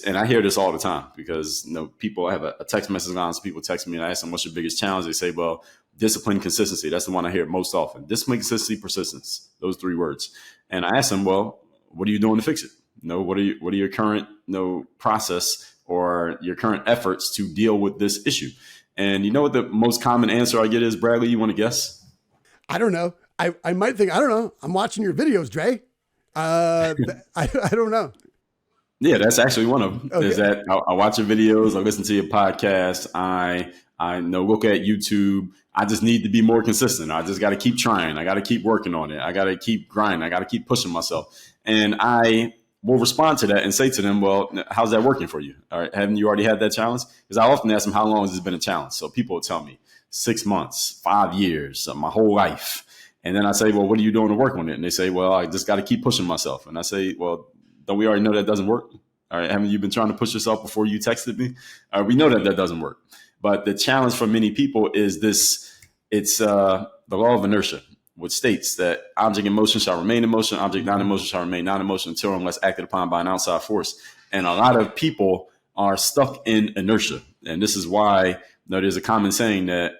And I hear this all the time because, people have a text message on. So people text me and I ask them, what's your biggest challenge? They say, well, discipline, consistency. That's the one I hear most often. Discipline, consistency, persistence. Those three words. And I ask them, well, what are you doing to fix it? What are your current, process or your current efforts to deal with this issue? And you know what the most common answer I get is, Bradley, you want to guess? I don't know. I might think, I don't know. I'm watching your videos, Dre. I don't know. Yeah, that's actually one of them. Okay. Is that I watch your videos, I listen to your podcast, I look at YouTube. I just need to be more consistent. I just got to keep trying. I got to keep working on it. I got to keep grinding. I got to keep pushing myself. And I will respond to that and say to them, well, how's that working for you? All right, haven't you already had that challenge? Because I often ask them, how long has this been a challenge? So people will tell me 6 months, 5 years, my whole life. And then I say, well, what are you doing to work on it? And they say, well, I just got to keep pushing myself. And I say, well, don't we already know that doesn't work? All right. Haven't you been trying to push yourself before you texted me? We know that doesn't work. But the challenge for many people is this. It's the law of inertia, which states that object in motion shall remain in motion. Object not in motion shall remain not in motion until unless acted upon by an outside force. And a lot of people are stuck in inertia. And this is why there's a common saying that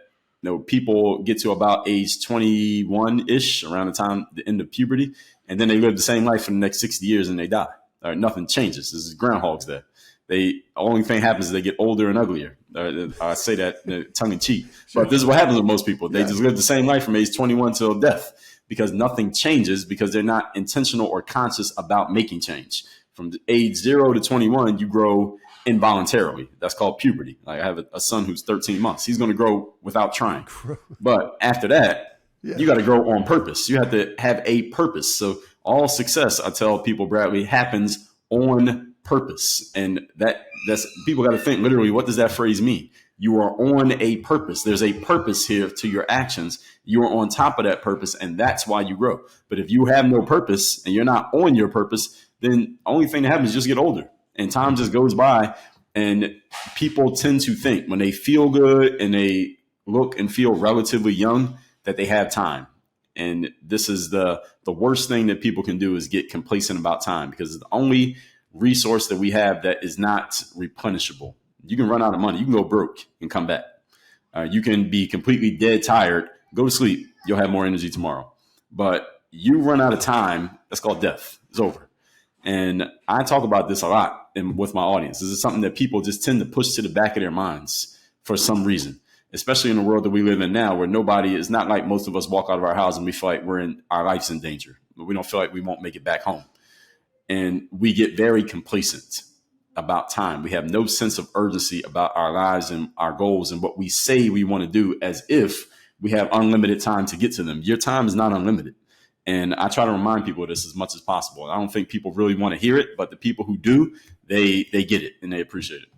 people get to about age 21-ish, around the end of puberty, and then they live the same life for the next 60 years and they die. All right, nothing changes. This is Groundhog's Day. The only thing happens is they get older and uglier. I say that tongue in cheek, but this is what happens with most people. They just live the same life from age 21 till death because nothing changes because they're not intentional or conscious about making change. From age 0 to 21, you grow involuntarily. That's called puberty. Like I have a son who's 13 months. He's going to grow without trying. But after that, you got to grow on purpose. You have to have a purpose. So all success, I tell people, Bradley, happens on purpose. And that's people got to think literally, what does that phrase mean? You are on a purpose. There's a purpose here to your actions. You are on top of that purpose, and that's why you grow. But if you have no purpose and you're not on your purpose, then the only thing that happens is just get older. And time just goes by, and people tend to think when they feel good and they look and feel relatively young that they have time. And this is the worst thing that people can do is get complacent about time because it's the only resource that we have that is not replenishable. You can run out of money. You can go broke and come back. You can be completely dead tired, go to sleep. You'll have more energy tomorrow. But you run out of time, that's called death. It's over. And I talk about this a lot with my audience. This is something that people just tend to push to the back of their minds for some reason, especially in the world that we live in now where nobody is not like most of us walk out of our house and we feel like our life's in danger. We don't feel like we won't make it back home. And we get very complacent about time. We have no sense of urgency about our lives and our goals and what we say we want to do as if we have unlimited time to get to them. Your time is not unlimited. And I try to remind people of this as much as possible. I don't think people really want to hear it, but the people who do, they get it and they appreciate it.